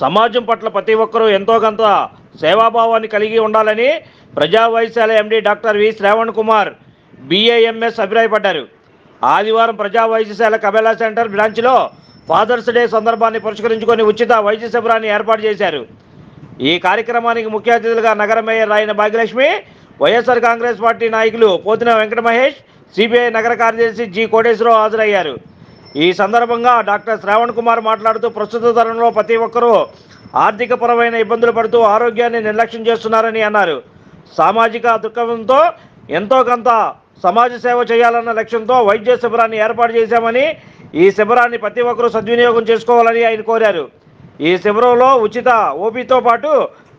సమాజం పట్ల ప్రతి ఒక్కరూ ఎంతో కొంత సేవాభావాన్ని కలిగి ఉండాలని ప్రజా వైద్యశాల MD doctor V Shravan Kumar BAMS అభిప్రాయపడ్డారు. ఆదివారం ప్రజా వైద్యశాల కబేలా సెంటర్ బ్రాంచ్లో ఫాదర్స్ డే సందర్భాన్ని పురస్కరించుకొని ఉచిత వైద్య శిబిరాన్ని ఏర్పాటు చేశారు. ఈ కార్యక్రమానికి ముఖ్య అతిథులుగా నగర మేయర్ రాయన భాగ్యలక్ష్మి, వైఎస్ఆర్ కాంగ్రెస్ పార్టీ నాయకులు పోతిన వెంకట మహేష్, సిపిఐ నగర కార్యదర్శి జి కోటేశ్వరరావు హాజరయ్యారు. ఈ సందర్భంగా డాక్టర్ శ్రావణ్ కుమార్ మాట్లాడుతూ ప్రస్తుత తరంలో ప్రతి ఒక్కరూ ఆర్థికపరమైన ఇబ్బందులు పడుతూ ఆరోగ్యాన్ని నిర్లక్ష్యం చేస్తున్నారని అన్నారు. సామాజిక దృక్పథంతో ఎంతో కొంత సమాజ సేవ చేయాలన్న లక్ష్యంతో వైద్య శిబిరాన్ని ఏర్పాటు చేశామని, ఈ శిబిరాన్ని ప్రతి ఒక్కరూ సద్వినియోగం చేసుకోవాలని ఆయన కోరారు. ఈ శిబిరంలో ఉచిత ఓపీతో పాటు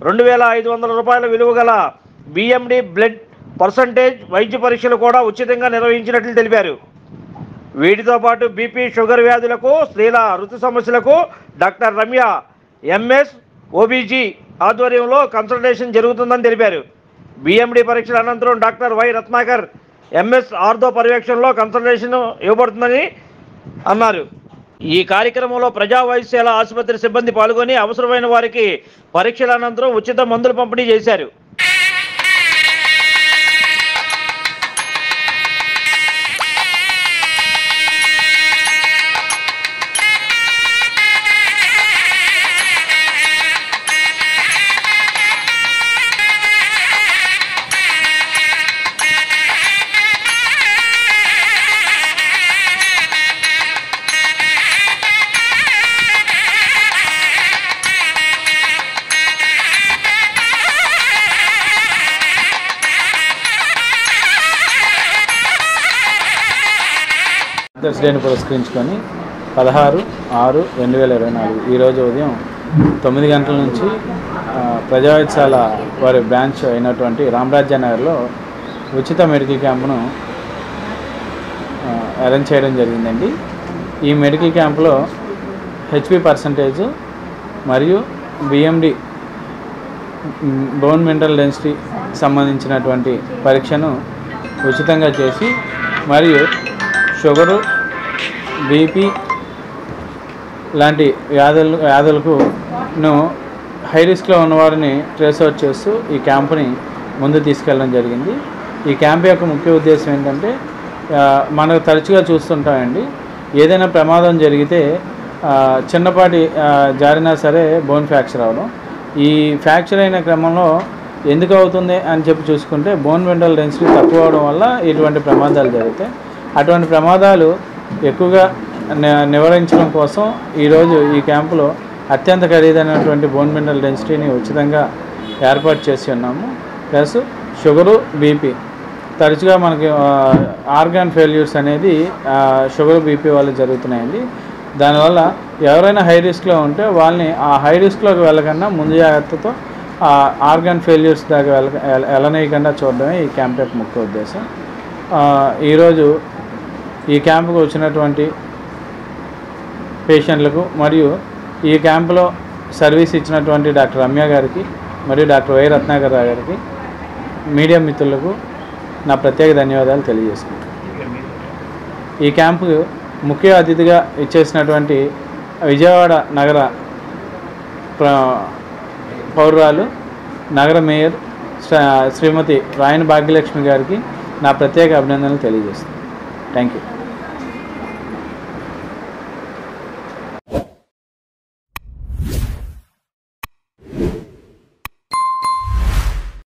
2,500 రూపాయల విలువ గల బిఎండి బ్లడ్ పర్సంటేజ్ వైద్య పరీక్షలు కూడా ఉచితంగా నిర్వహించినట్లు తెలిపారు. వీటితో పాటు బీపీ, షుగర్ వ్యాధులకు, స్త్రీల ఋతు సమస్యలకు డాక్టర్ రమ్య ఎంఎస్ ఓబీజీ ఆధ్వర్యంలో కన్సల్టేషన్ జరుగుతుందని తెలిపారు. బిఎండి పరీక్షల అనంతరం doctor why Ratnakar MS ortho పర్యవేక్షణలో కన్సల్టేషన్ ఇవ్వబడుతుందని అన్నారు. ఈ కార్యక్రమంలో ప్రజా వైద్యశాల ఆసుపత్రి సిబ్బంది పాల్గొని అవసరమైన వారికి పరీక్షల అనంతరం ఉచిత మందులు పంపిణీ చేశారు. ఫాదర్స్ డేని పురస్కరించుకొని 16/6/2024 ఈరోజు ఉదయం 9 గంటల నుంచి ప్రజా వైద్యశాల వారి బ్రాంచ్ అయినటువంటి రామరాజ్య నగర్లో ఉచిత మెడికల్ క్యాంపును అరేంజ్ చేయడం జరిగిందండి. ఈ మెడికల్ క్యాంపులో హెచ్పి పర్సంటేజ్ మరియు బిఎండి బోన్ మినరల్ డెన్సిటీ సంబంధించినటువంటి పరీక్షను ఉచితంగా చేసి, మరియు షుగరు, బీపీ లాంటి వ్యాధులకు హై రిస్క్లో ఉన్నవారిని ట్రేస్ అవుట్ చేస్తూ ఈ క్యాంపుని ముందు తీసుకెళ్ళడం జరిగింది. ఈ క్యాంప్ యొక్క ముఖ్య ఉద్దేశం ఏంటంటే, మనకు తరచుగా చూస్తుంటామండి, ఏదైనా ప్రమాదం జరిగితే చిన్నపాటి జారినా సరే బోన్ ఫ్రాక్చర్ అవ్వడం. ఈ ఫ్రాక్చర్ అయిన క్రమంలో ఎందుకు అవుతుంది అని చెప్పి చూసుకుంటే, బోన్ మినరల్ డెన్సిటీ తక్కువ అవడం వల్ల ఇటువంటి ప్రమాదాలు జరుగుతాయి. అటువంటి ప్రమాదాలు ఎక్కువగా నివారించడం కోసం ఈరోజు ఈ క్యాంపులో అత్యంత ఖరీదైనటువంటి బోన్ మినరల్ డెన్సిటీని ఉచితంగా ఏర్పాటు చేసి ఉన్నాము. ప్లస్ షుగరు, బీపీ తరచుగా మనకి ఆర్గాన్ ఫెయిల్యూర్స్ అనేది షుగర్, బీపీ వల్ల జరుగుతున్నాయండి. దానివల్ల ఎవరైనా హై రిస్క్లో ఉంటే వాళ్ళని ఆ హై రిస్క్లోకి వెళ్ళకుండా ముందు జాగ్రత్తతో ఆర్గాన్ ఫెయిల్యూర్స్ దాకా వెళ్ళనీయకుండా చూడడమే ఈ క్యాంప్ యొక్క ముఖ్య ఉద్దేశం. ఈరోజు ఈ క్యాంపుకు వచ్చినటువంటి పేషెంట్లకు మరియు ఈ క్యాంపులో సర్వీస్ ఇచ్చినటువంటి డాక్టర్ రమ్య గారికి మరియు డాక్టర్ వై రత్నాకర్ రావు గారికి, మీడియా మిత్రులకు నా ప్రత్యేక ధన్యవాదాలు తెలియజేసుకుంటాను. ఈ క్యాంపు ముఖ్య అతిథిగా ఇచ్చేసినటువంటి విజయవాడ నగర పౌరురాలు, నగర మేయర్ శ్రీమతి రాయన భాగ్యలక్ష్మి గారికి నా ప్రత్యేక అభినందనలు తెలియజేస్తాను. Thank you.